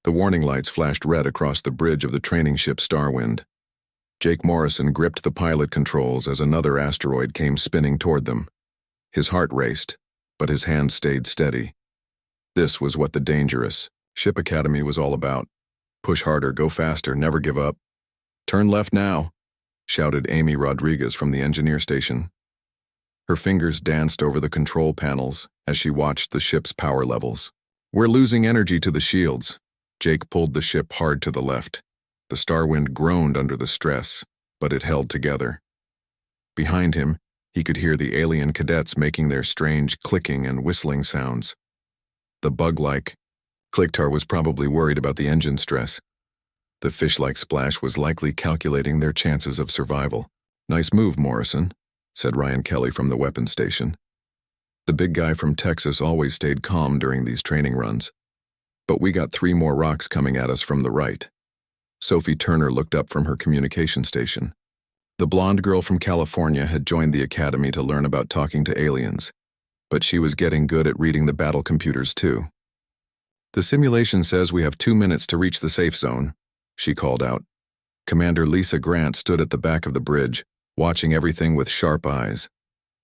The warning lights flashed red across the bridge of the training ship Starwind. Jake Morrison gripped the pilot controls as another asteroid came spinning toward them. His heart raced, but his hand stayed steady. This was what the dangerous Ship Academy was all about. Push harder, go faster, never give up. Turn left now, shouted Amy Rodriguez from the engineer station. Her fingers danced over the control panels as she watched the ship's power levels. We're losing energy to the shields. Jake pulled the ship hard to the left. The Starwind groaned under the stress, but it held together. Behind him, he could hear the alien cadets making their strange clicking and whistling sounds. The bug-like Clicktar was probably worried about the engine stress. The fish-like Splash was likely calculating their chances of survival. Nice move, Morrison, said Ryan Kelly from the weapons station. The big guy from Texas always stayed calm during these training runs. But we got 3 more rocks coming at us from the right. Sophie Turner looked up from her communication station. The blonde girl from California had joined the academy to learn about talking to aliens, but she was getting good at reading the battle computers too. The simulation says we have 2 minutes to reach the safe zone, she called out. Commander Lisa Grant stood at the back of the bridge, watching everything with sharp eyes.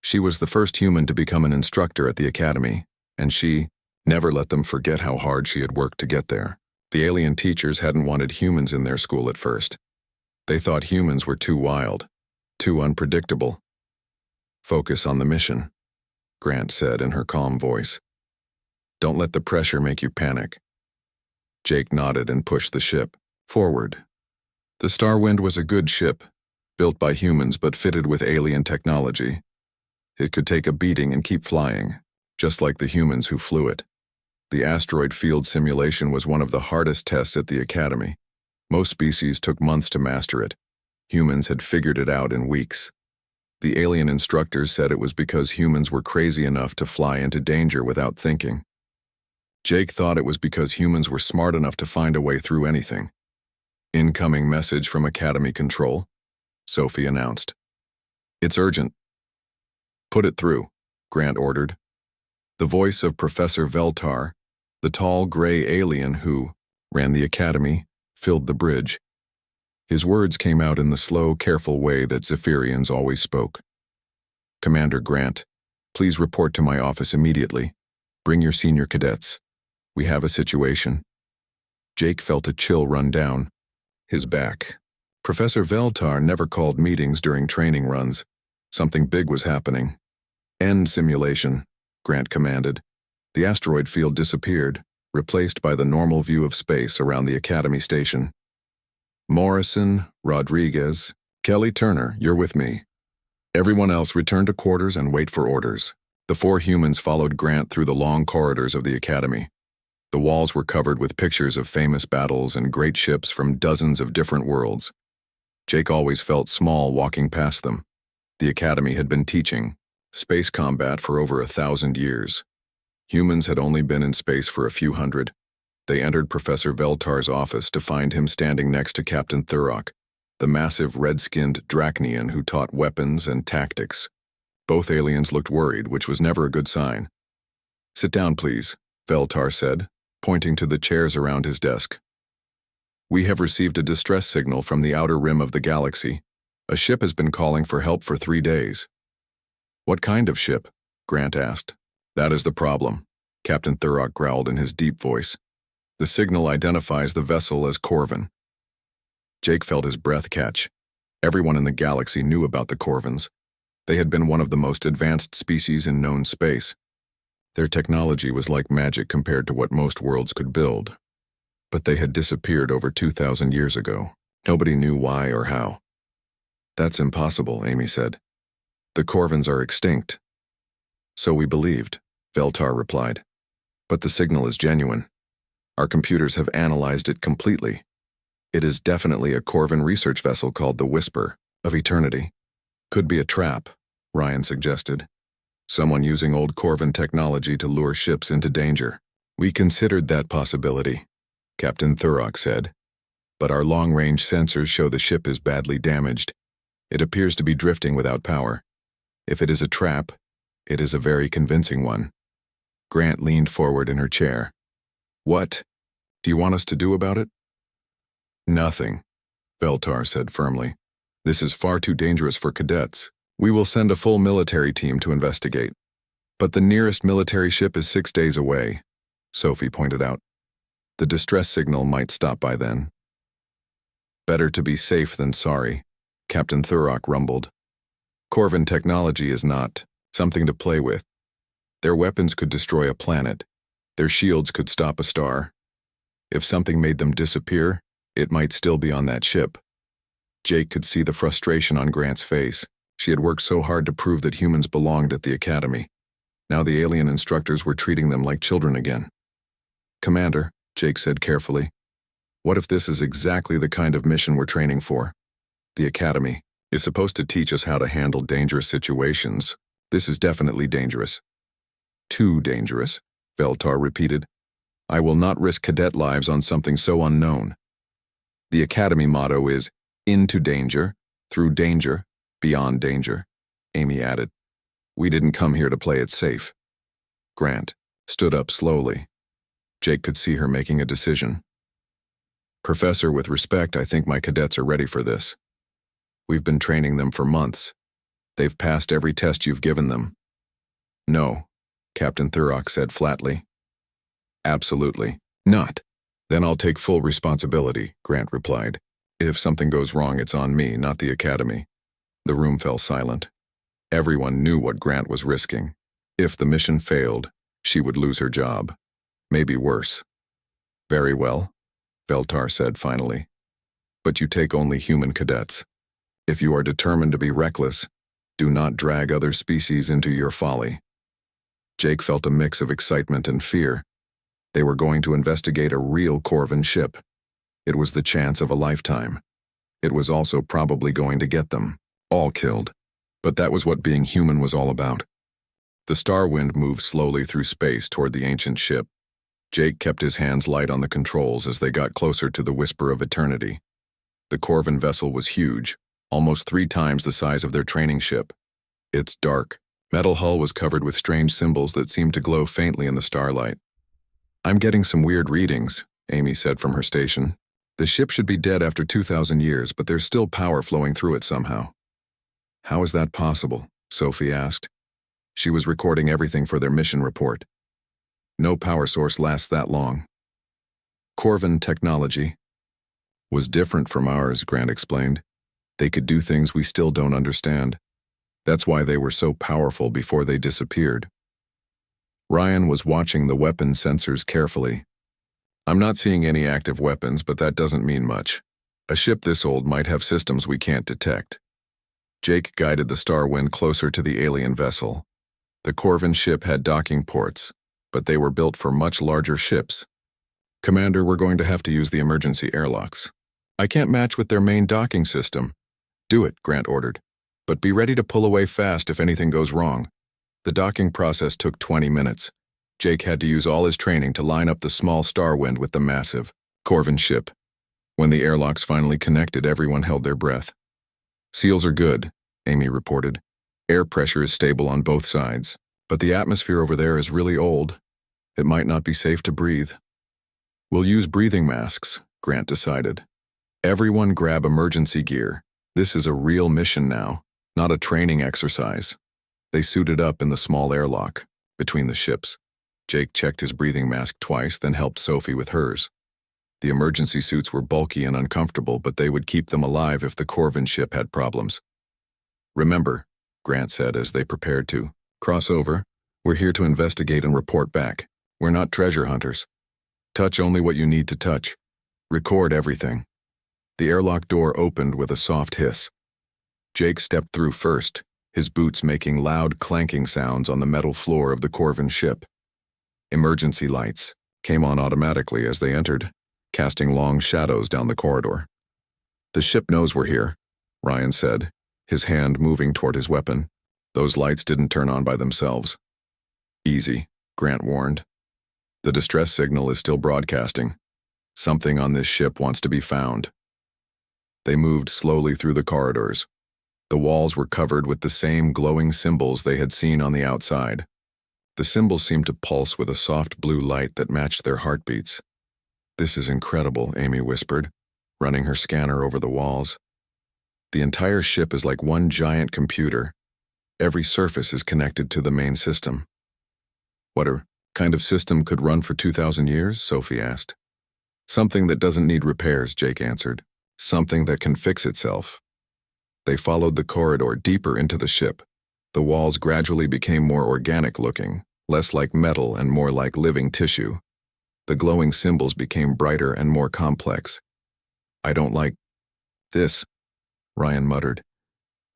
She was the first human to become an instructor at the academy, and she never let them forget how hard she had worked to get there. The alien teachers hadn't wanted humans in their school at first. They thought humans were too wild, too unpredictable. Focus on the mission, Grant said in her calm voice. Don't let the pressure make you panic. Jake nodded and pushed the ship forward. The Starwind was a good ship, built by humans but fitted with alien technology. It could take a beating and keep flying, just like the humans who flew it. The asteroid field simulation was one of the hardest tests at the academy. Most species took months to master it. Humans had figured it out in weeks. The alien instructors said it was because humans were crazy enough to fly into danger without thinking. Jake thought it was because humans were smart enough to find a way through anything. Incoming message from Academy Control, Sophie announced. It's urgent. Put it through, Grant ordered. The voice of Professor Veltar, the tall gray alien who ran the academy, filled the bridge. His words came out in the slow, careful way that Zephyrians always spoke. Commander Grant, please report to my office immediately. Bring your senior cadets. We have a situation. Jake felt a chill run down his back. Professor Veltar never called meetings during training runs. Something big was happening. End simulation, Grant commanded. The asteroid field disappeared, replaced by the normal view of space around the Academy station. Morrison, Rodriguez, Kelly Turner, you're with me. Everyone else return to quarters and wait for orders. The 4 humans followed Grant through the long corridors of the Academy. The walls were covered with pictures of famous battles and great ships from dozens of different worlds. Jake always felt small walking past them. The Academy had been teaching space combat for over 1,000 years. Humans had only been in space for a few hundred. They entered Professor Veltar's office to find him standing next to Captain Thurok, the massive red-skinned Drachnian who taught weapons and tactics. Both aliens looked worried, which was never a good sign. Sit down, please, Veltar said, pointing to the chairs around his desk. We have received a distress signal from the outer rim of the galaxy. A ship has been calling for help for 3 days. What kind of ship? Grant asked. That is the problem, Captain Thurok growled in his deep voice. The signal identifies the vessel as Corvin. Jake felt his breath catch. Everyone in the galaxy knew about the Corvins. They had been one of the most advanced species in known space. Their technology was like magic compared to what most worlds could build. But they had disappeared over 2,000 years ago. Nobody knew why or how. That's impossible, Amy said. The Corvins are extinct. So we believed, Veltar replied. But the signal is genuine. Our computers have analyzed it completely. It is definitely a Corvin research vessel called the Whisper of Eternity. Could be a trap, Ryan suggested. Someone using old Corvin technology to lure ships into danger. We considered that possibility, Captain Thurok said. But our long-range sensors show the ship is badly damaged. It appears to be drifting without power. If it is a trap, it is a very convincing one. Grant leaned forward in her chair. What? Do you want us to do about it? Nothing, Veltar said firmly. This is far too dangerous for cadets. We will send a full military team to investigate. But the nearest military ship is 6 days away, Sophie pointed out. The distress signal might stop by then. Better to be safe than sorry, Captain Thurrock rumbled. Corvin technology is not something to play with. Their weapons could destroy a planet. Their shields could stop a star. If something made them disappear, it might still be on that ship. Jake could see the frustration on Grant's face. She had worked so hard to prove that humans belonged at the academy. Now the alien instructors were treating them like children again. Commander, Jake said carefully, what if this is exactly the kind of mission we're training for? The academy is supposed to teach us how to handle dangerous situations. This is definitely dangerous. Too dangerous, Veltar repeated. I will not risk cadet lives on something so unknown. The academy motto is, into danger, through danger, beyond danger, Amy added. We didn't come here to play it safe. Grant stood up slowly. Jake could see her making a decision. Professor, with respect, I think my cadets are ready for this. We've been training them for months. They've passed every test you've given them. No, Captain Thurrock said flatly. Absolutely not. Then I'll take full responsibility, Grant replied. If something goes wrong, it's on me, not the academy. The room fell silent. Everyone knew what Grant was risking. If the mission failed, she would lose her job. Maybe worse. Very well, Veltar said finally. But you take only human cadets. If you are determined to be reckless, do not drag other species into your folly. Jake felt a mix of excitement and fear. They were going to investigate a real Corvin ship. It was the chance of a lifetime. It was also probably going to get them all killed. But that was what being human was all about. The Starwind moved slowly through space toward the ancient ship. Jake kept his hands light on the controls as they got closer to the Whisper of Eternity. The Corvin vessel was huge, almost 3 times the size of their training ship. Its dark, metal hull was covered with strange symbols that seemed to glow faintly in the starlight. I'm getting some weird readings, Amy said from her station. The ship should be dead after 2,000 years, but there's still power flowing through it somehow. How is that possible? Sophie asked. She was recording everything for their mission report. No power source lasts that long. Corvin technology was different from ours, Grant explained. They could do things we still don't understand. That's why they were so powerful before they disappeared. Ryan was watching the weapon sensors carefully. I'm not seeing any active weapons, but that doesn't mean much. A ship this old might have systems we can't detect. Jake guided the Starwind closer to the alien vessel. The Corvin ship had docking ports, but they were built for much larger ships. Commander, we're going to have to use the emergency airlocks. I can't match with their main docking system. Do it, Grant ordered. But be ready to pull away fast if anything goes wrong. The docking process took 20 minutes. Jake had to use all his training to line up the small Starwind with the massive Corvin ship. When the airlocks finally connected, everyone held their breath. Seals are good, Amy reported. Air pressure is stable on both sides, but the atmosphere over there is really old. It might not be safe to breathe. We'll use breathing masks, Grant decided. Everyone grab emergency gear. This is a real mission now, not a training exercise. They suited up in the small airlock between the ships. Jake checked his breathing mask twice, then helped Sophie with hers. The emergency suits were bulky and uncomfortable, but they would keep them alive if the Corvin ship had problems. Remember, Grant said as they prepared to cross over, we're here to investigate and report back. We're not treasure hunters. Touch only what you need to touch. Record everything. The airlock door opened with a soft hiss. Jake stepped through first, his boots making loud clanking sounds on the metal floor of the Corvin ship. Emergency lights came on automatically as they entered, casting long shadows down the corridor. The ship knows we're here, Ryan said, his hand moving toward his weapon. Those lights didn't turn on by themselves. Easy, Grant warned. The distress signal is still broadcasting. Something on this ship wants to be found. They moved slowly through the corridors. The walls were covered with the same glowing symbols they had seen on the outside. The symbols seemed to pulse with a soft blue light that matched their heartbeats. "This is incredible," Amy whispered, running her scanner over the walls. "The entire ship is like one giant computer. Every surface is connected to the main system." "What kind of system could run for 2,000 years?" Sophie asked. "Something that doesn't need repairs," Jake answered. "Something that can fix itself." They followed the corridor deeper into the ship. The walls gradually became more organic looking, less like metal and more like living tissue. The glowing symbols became brighter and more complex. "I don't like this," Ryan muttered.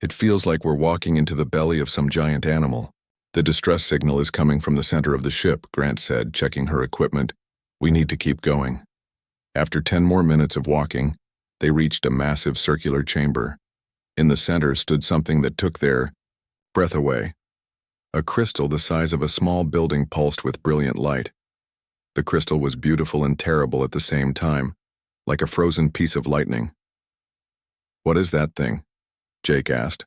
"It feels like we're walking into the belly of some giant animal." "The distress signal is coming from the center of the ship," Grant said, checking her equipment. "We need to keep going." After 10 more minutes of walking, they reached a massive circular chamber. In the center stood something that took their breath away. A crystal the size of a small building pulsed with brilliant light. The crystal was beautiful and terrible at the same time, like a frozen piece of lightning. "What is that thing?" Jake asked.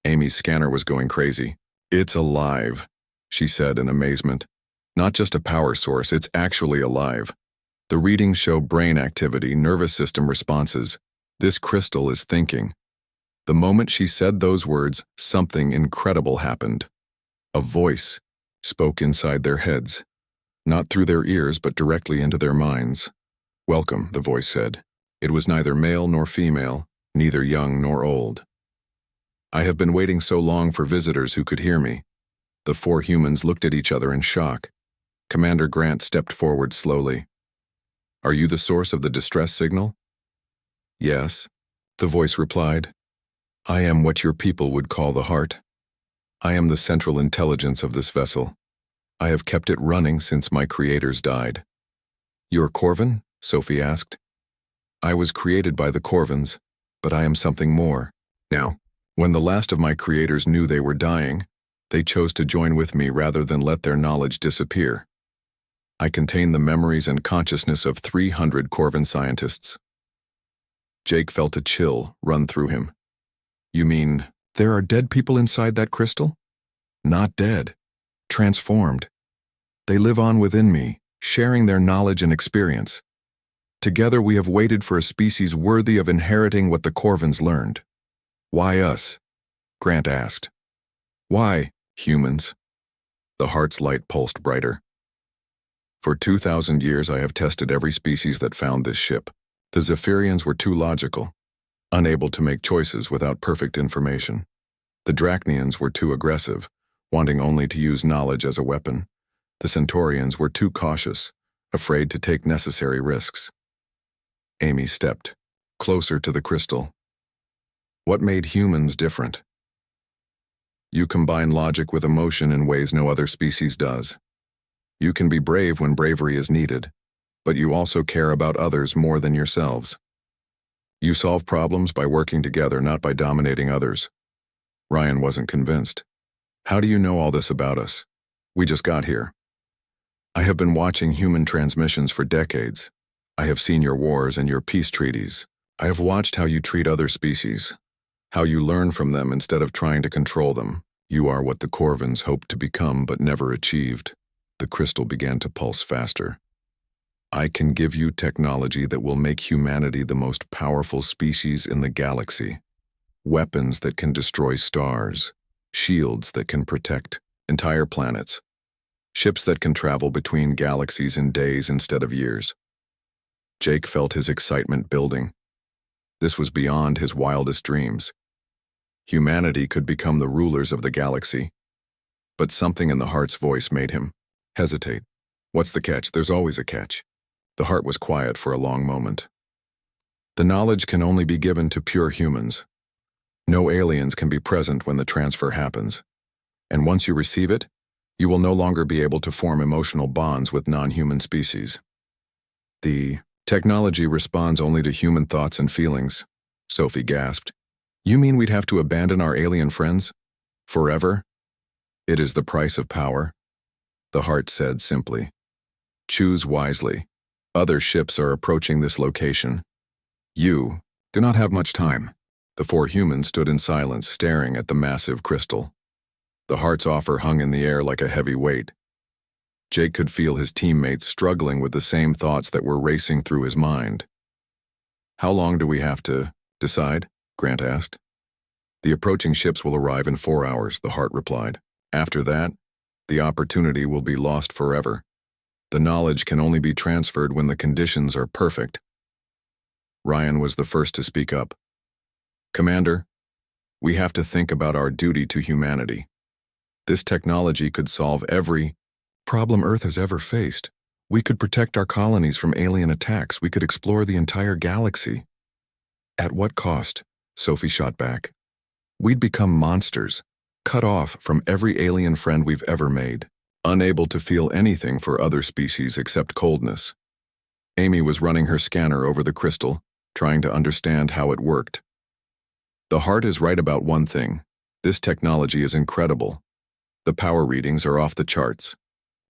Amy's scanner was going crazy. "It's alive," she said in amazement. "Not just a power source, it's actually alive. The readings show brain activity, nervous system responses. This crystal is thinking." The moment she said those words, something incredible happened. A voice spoke inside their heads, not through their ears but directly into their minds. "Welcome," the voice said. It was neither male nor female, neither young nor old. "I have been waiting so long for visitors who could hear me." The 4 humans looked at each other in shock. Commander Grant stepped forward slowly. "Are you the source of the distress signal?" "Yes," the voice replied. "I am what your people would call the heart. I am the central intelligence of this vessel. I have kept it running since my creators died." "You're Corvin?" Sophie asked. "I was created by the Corvins, but I am something more. Now, when the last of my creators knew they were dying, they chose to join with me rather than let their knowledge disappear. I contain the memories and consciousness of 300 Corvin scientists." Jake felt a chill run through him. "You mean there are dead people inside that crystal?" "Not dead. Transformed. They live on within me, sharing their knowledge and experience. Together we have waited for a species worthy of inheriting what the Corvins learned." "Why us?" Grant asked. "Why, humans?" The heart's light pulsed brighter. "For 2,000 years I have tested every species that found this ship. The Zephyrians were too logical, unable to make choices without perfect information. The Drachnians were too aggressive, wanting only to use knowledge as a weapon. The Centaurians were too cautious, afraid to take necessary risks." Amy stepped closer to the crystal. "What made humans different?" "You combine logic with emotion in ways no other species does. You can be brave when bravery is needed, but you also care about others more than yourselves. You solve problems by working together, not by dominating others." Ryan wasn't convinced. "How do you know all this about us? We just got here." "I have been watching human transmissions for decades. I have seen your wars and your peace treaties. I have watched how you treat other species, how you learn from them instead of trying to control them. You are what the Corvins hoped to become but never achieved." The crystal began to pulse faster. "I can give you technology that will make humanity the most powerful species in the galaxy. Weapons that can destroy stars, shields that can protect entire planets, ships that can travel between galaxies in days instead of years." Jake felt his excitement building. This was beyond his wildest dreams. Humanity could become the rulers of the galaxy. But something in the heart's voice made him hesitate. "What's the catch?" "There's always a catch." The heart was quiet for a long moment. "The knowledge can only be given to pure humans. No aliens can be present when the transfer happens. And once you receive it, you will no longer be able to form emotional bonds with non-human species." "The technology responds only to human thoughts and feelings," Sophie gasped. "You mean we'd have to abandon our alien friends? Forever?" "It is the price of power," the heart said simply. "Choose wisely. Other ships are approaching this location. You do not have much time." The 4 humans stood in silence, staring at the massive crystal. The heart's offer hung in the air like a heavy weight. Jake could feel his teammates struggling with the same thoughts that were racing through his mind. "How long do we have to decide?" Grant asked. "The approaching ships will arrive in 4 hours," the Heart replied. "After that, the opportunity will be lost forever. The knowledge can only be transferred when the conditions are perfect." Ryan was the first to speak up. "Commander, we have to think about our duty to humanity. This technology could solve every problem Earth has ever faced. We could protect our colonies from alien attacks. We could explore the entire galaxy." "At what cost?" Sophie shot back. "We'd become monsters, cut off from every alien friend we've ever made, unable to feel anything for other species except coldness." Amy was running her scanner over the crystal, trying to understand how it worked. "The Heart is right about one thing. This technology is incredible. The power readings are off the charts.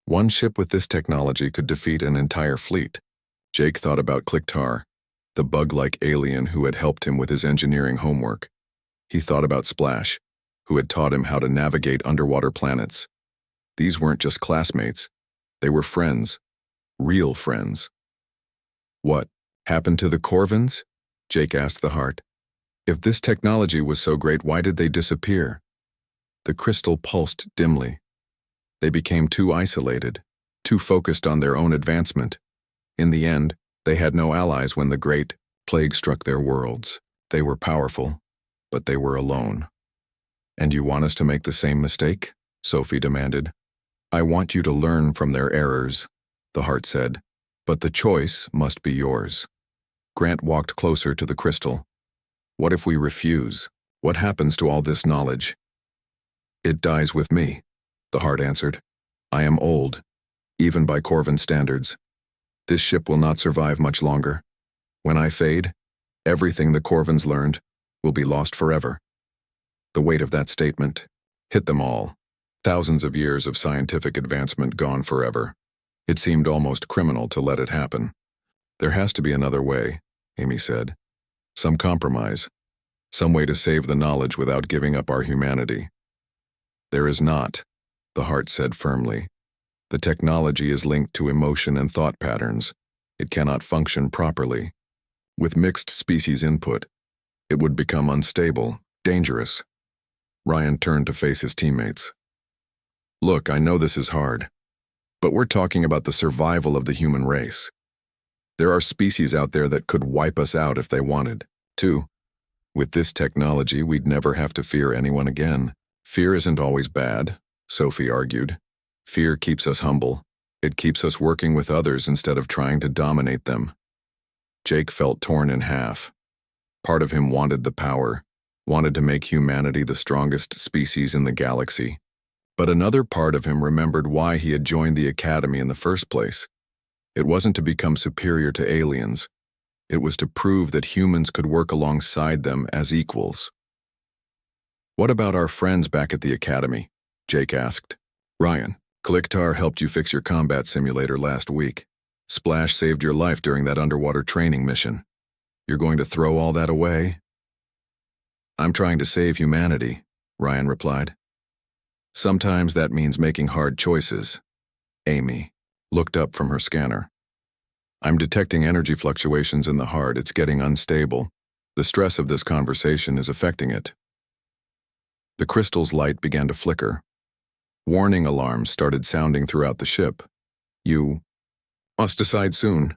One ship with this technology could defeat an entire fleet." Jake thought about Kliktar, the bug-like alien who had helped him with his engineering homework. He thought about Splash, who had taught him how to navigate underwater planets. These weren't just classmates. They were friends. Real friends. "What happened to the Corvins?" Jake asked the Heart. "If this technology was so great, why did they disappear?" The crystal pulsed dimly. They became too isolated, too focused on their own advancement. In the end, they had no allies when the Great Plague struck their worlds. They were powerful, but they were alone. "And you want us to make the same mistake?" Sophie demanded. "I want you to learn from their errors," the Heart said, "but the choice must be yours." Grant walked closer to the crystal. "What if we refuse? What happens to all this knowledge?" "It dies with me," the Heart answered. "I am old, even by Corvin standards. This ship will not survive much longer. When I fade, everything the Corvins learned will be lost forever." The weight of that statement hit them all. Thousands of years of scientific advancement gone forever. It seemed almost criminal to let it happen. "There has to be another way," Amy said. "Some compromise. Some way to save the knowledge without giving up our humanity." "There is not," the Heart said firmly. "The technology is linked to emotion and thought patterns. It cannot function properly. With mixed species input, it would become unstable, dangerous." Ryan turned to face his teammates. "Look, I know this is hard, but we're talking about the survival of the human race. There are species out there that could wipe us out if they wanted to. With this technology, we'd never have to fear anyone again." "Fear isn't always bad," Sophie argued. "Fear keeps us humble. It keeps us working with others instead of trying to dominate them." Jake felt torn in half. Part of him wanted the power, wanted to make humanity the strongest species in the galaxy. But another part of him remembered why he had joined the academy in the first place. It wasn't to become superior to aliens. It was to prove that humans could work alongside them as equals. "What about our friends back at the academy?" Jake asked. "Ryan, Kliktar helped you fix your combat simulator last week. Splash saved your life during that underwater training mission. You're going to throw all that away?" "I'm trying to save humanity," Ryan replied. "Sometimes that means making hard choices." Amy looked up from her scanner. "I'm detecting energy fluctuations in the Heart. It's getting unstable. The stress of this conversation is affecting it." The crystal's light began to flicker. Warning alarms started sounding throughout the ship. "You must decide soon,"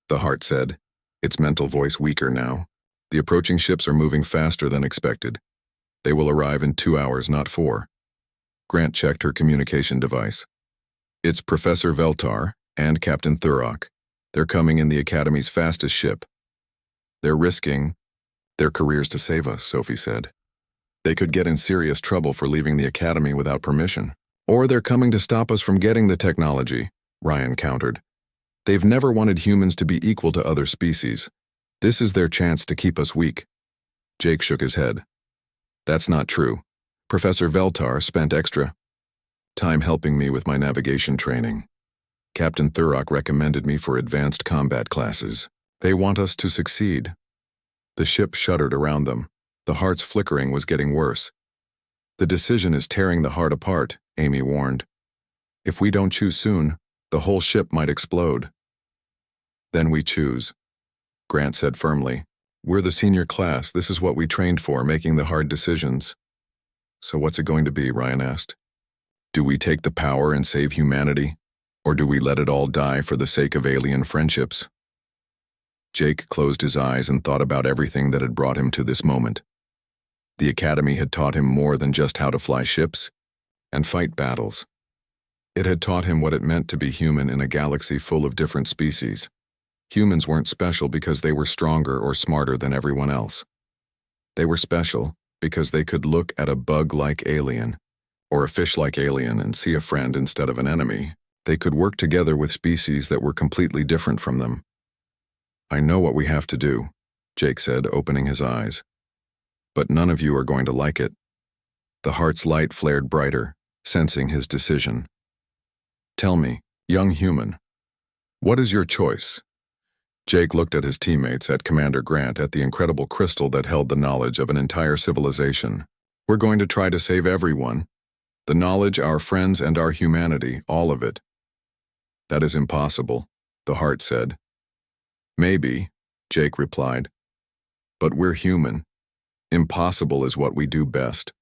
the Heart said, its mental voice weaker now. "The approaching ships are moving faster than expected. They will arrive in 2 hours, not 4. Grant checked her communication device. "It's Professor Veltar and Captain Thurrock. They're coming in the Academy's fastest ship. They're risking their careers to save us," Sophie said. "They could get in serious trouble for leaving the Academy without permission. Or they're coming to stop us from getting the technology," Ryan countered. "They've never wanted humans to be equal to other species. This is their chance to keep us weak." Jake shook his head. "That's not true. Professor Veltar spent extra time helping me with my navigation training. Captain Thurrock recommended me for advanced combat classes. They want us to succeed." The ship shuddered around them. The Heart's flickering was getting worse. "The decision is tearing the Heart apart," Amy warned. "If we don't choose soon, The whole ship might explode. Then we choose, Grant said firmly. We're the senior class. This is what we trained for, making the hard decisions. So what's it going to be? Ryan asked. Do we take the power and save humanity? Or do we let it all die for the sake of alien friendships? Jake closed his eyes and thought about everything that had brought him to this moment. The Academy had taught him more than just how to fly ships and fight battles. It had taught him what it meant to be human in a galaxy full of different species. Humans weren't special because they were stronger or smarter than everyone else. They were special because they could look at a bug-like alien or a fish-like alien and see a friend instead of an enemy. They could work together with species that were completely different from them. I know what we have to do, Jake said, opening his eyes. But none of you are going to like it. The heart's light flared brighter, sensing his decision. Tell me, young human, what is your choice? Jake looked at his teammates, at Commander Grant, at the incredible crystal that held the knowledge of an entire civilization. We're going to try to save everyone. The knowledge, our friends, and our humanity, all of it. That is impossible, the heart said. Maybe, Jake replied. But we're human. Impossible is what we do best.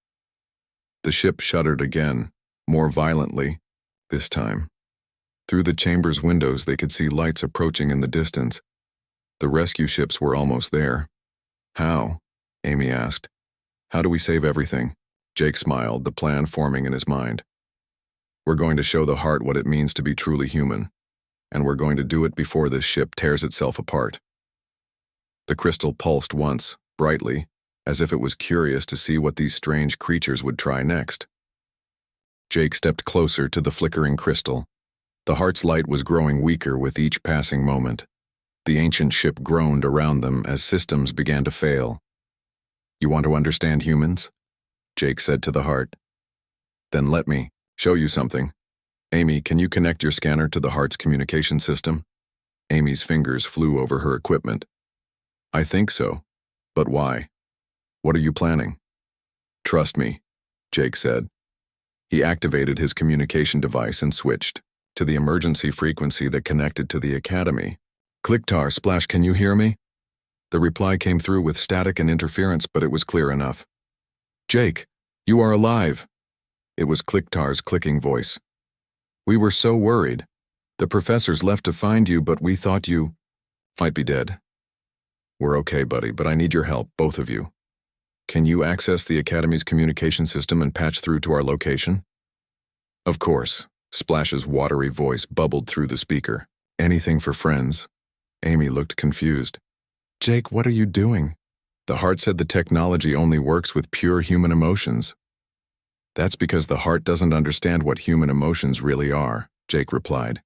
The ship shuddered again, more violently, this time. Through the chamber's windows they could see lights approaching in the distance. The rescue ships were almost there. How? Amy asked. How do we save everything? Jake smiled, the plan forming in his mind. We're going to show the heart what it means to be truly human, and we're going to do it before this ship tears itself apart. The crystal pulsed once, brightly, as if it was curious to see what these strange creatures would try next. Jake stepped closer to the flickering crystal. The heart's light was growing weaker with each passing moment. The ancient ship groaned around them as systems began to fail. You want to understand humans? Jake said to the heart. Then let me show you something. Amy, can you connect your scanner to the heart's communication system? Amy's fingers flew over her equipment. I think so. But why? What are you planning? Trust me, Jake said. He activated his communication device and switched to the emergency frequency that connected to the Academy. Clicktar, Splash, can you hear me? The reply came through with static and interference, but it was clear enough. Jake, you are alive. It was Clicktar's clicking voice. We were so worried. The professors left to find you, but we thought you might be dead. We're okay, buddy, but I need your help, both of you. Can you access the Academy's communication system and patch through to our location? Of course. Splash's watery voice bubbled through the speaker. Anything for friends. Amy looked confused. Jake, what are you doing? The heart said the technology only works with pure human emotions. That's because the heart doesn't understand what human emotions really are, Jake replied.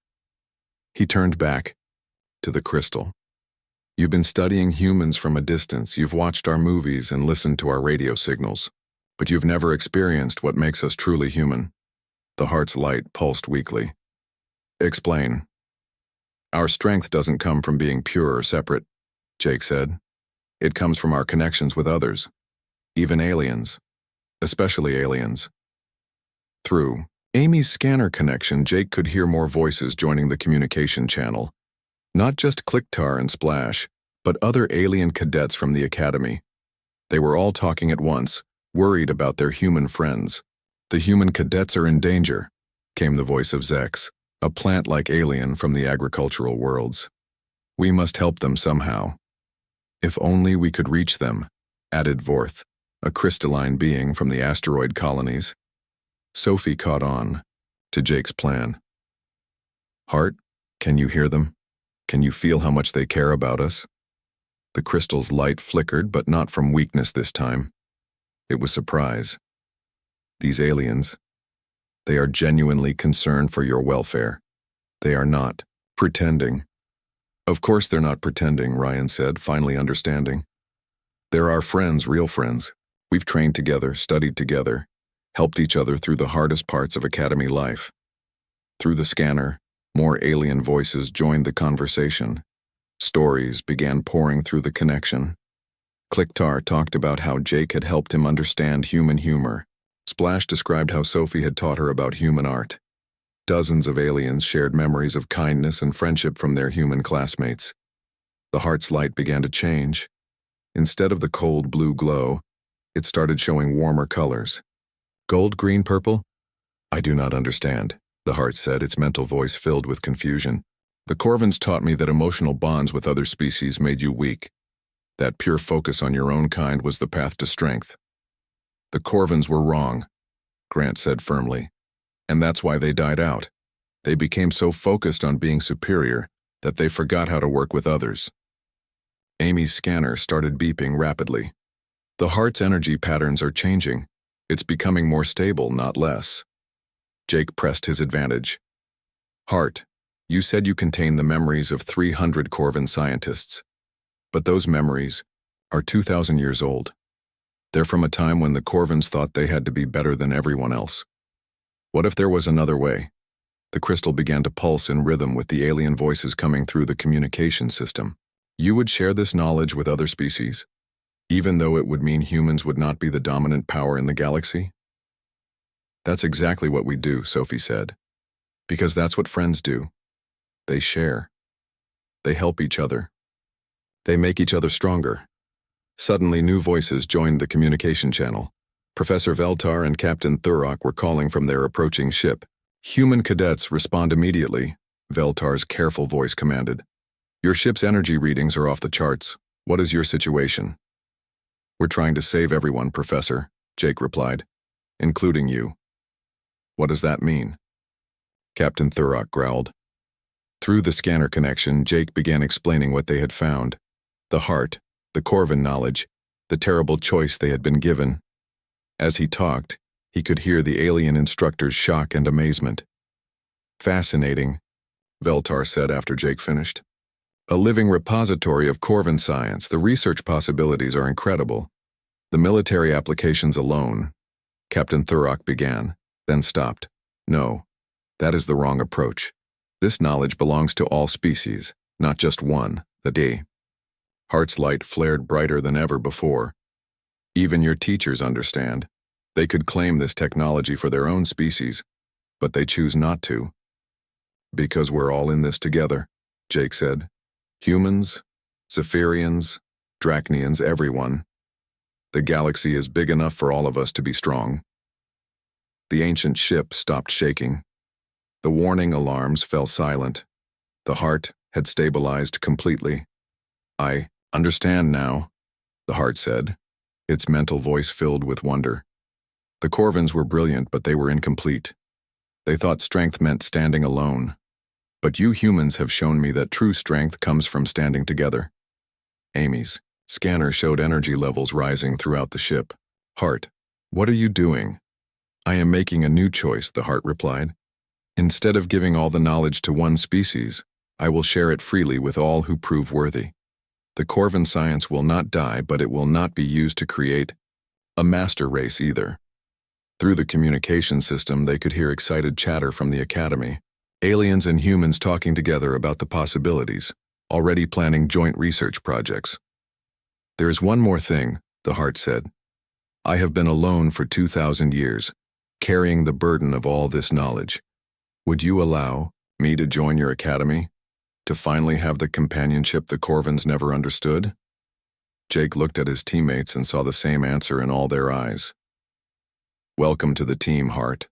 He turned back to the crystal. You've been studying humans from a distance. You've watched our movies and listened to our radio signals, but you've never experienced what makes us truly human. The heart's light pulsed weakly. Explain. Our strength doesn't come from being pure or separate, Jake said. It comes from our connections with others, even aliens, especially aliens. Through Amy's scanner connection, Jake could hear more voices joining the communication channel. Not just Clicktar and Splash, but other alien cadets from the Academy. They were all talking at once, worried about their human friends. The human cadets are in danger, came the voice of Zex, a plant-like alien from the agricultural worlds. We must help them somehow. If only we could reach them, added Vorth, a crystalline being from the asteroid colonies. Sophie caught on to Jake's plan. Heart, can you hear them? Can you feel how much they care about us? The crystal's light flickered, but not from weakness this time. It was surprise. These aliens, they are genuinely concerned for your welfare. They are not pretending. Of course they're not pretending, Ryan said, finally understanding. They're our friends, real friends. We've trained together, studied together, helped each other through the hardest parts of Academy life. Through the scanner, more alien voices joined the conversation. Stories began pouring through the connection. Clicktar talked about how Jake had helped him understand human humor. Splash described how Sophie had taught her about human art. Dozens of aliens shared memories of kindness and friendship from their human classmates. The heart's light began to change. Instead of the cold blue glow, it started showing warmer colors. Gold, green, purple? I do not understand, the heart said, its mental voice filled with confusion. The Corvins taught me that emotional bonds with other species made you weak. That pure focus on your own kind was the path to strength. The Corvins were wrong, Grant said firmly. And that's why they died out. They became so focused on being superior that they forgot how to work with others. Amy's scanner started beeping rapidly. The heart's energy patterns are changing. It's becoming more stable, not less. Jake pressed his advantage. Heart, you said you contain the memories of 300 Corvin scientists. But those memories are 2,000 years old. They're from a time when the Corvins thought they had to be better than everyone else. What if there was another way? The crystal began to pulse in rhythm with the alien voices coming through the communication system. You would share this knowledge with other species, even though it would mean humans would not be the dominant power in the galaxy? That's exactly what we do, Sophie said. Because that's what friends do. They share. They help each other. They make each other stronger. Suddenly, new voices joined the communication channel. Professor Veltar and Captain Thurok were calling from their approaching ship. Human cadets, respond immediately, Veltar's careful voice commanded. Your ship's energy readings are off the charts. What is your situation? We're trying to save everyone, Professor, Jake replied, including you. What does that mean? Captain Thurok growled. Through the scanner connection, Jake began explaining what they had found. The heart, the Corvin knowledge, the terrible choice they had been given. As he talked, he could hear the alien instructor's shock and amazement. Fascinating, Veltar said after Jake finished. A living repository of Corvin science, the research possibilities are incredible. The military applications alone, Captain Thurok began, then stopped. No, that is the wrong approach. This knowledge belongs to all species, not just one, the D. Heart's light flared brighter than ever before. Even your teachers understand. They could claim this technology for their own species, but they choose not to. Because we're all in this together, Jake said. Humans, Zephyrians, Drachnians, everyone. The galaxy is big enough for all of us to be strong. The ancient ship stopped shaking. The warning alarms fell silent. The heart had stabilized completely. I understand now, the heart said, its mental voice filled with wonder. The Corvins were brilliant, but they were incomplete. They thought strength meant standing alone. But you humans have shown me that true strength comes from standing together. Amy's scanner showed energy levels rising throughout the ship. Heart, what are you doing? I am making a new choice, the heart replied. Instead of giving all the knowledge to one species, I will share it freely with all who prove worthy. The Corvin science will not die, but it will not be used to create a master race either. Through the communication system, they could hear excited chatter from the academy. Aliens and humans talking together about the possibilities, already planning joint research projects. There is one more thing, the heart said. I have been alone for 2,000 years, carrying the burden of all this knowledge. Would you allow me to join your academy, to finally have the companionship the Corvins never understood? Jake looked at his teammates and saw the same answer in all their eyes. Welcome to the team, Heart.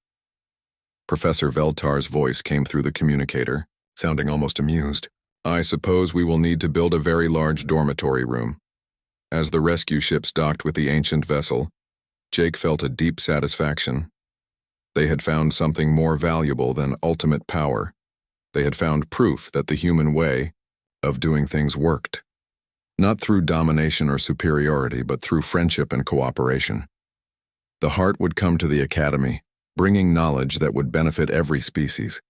Professor Veltar's voice came through the communicator, sounding almost amused. I suppose we will need to build a very large dormitory room. As the rescue ships docked with the ancient vessel, Jake felt a deep satisfaction. They had found something more valuable than ultimate power. They had found proof that the human way of doing things worked. Not through domination or superiority, but through friendship and cooperation. The heart would come to the academy, bringing knowledge that would benefit every species.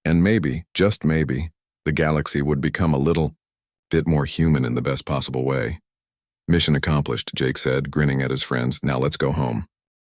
And maybe, just maybe, the galaxy would become a little bit more human in the best possible way. Mission accomplished, Jake said, grinning at his friends. Now let's go home.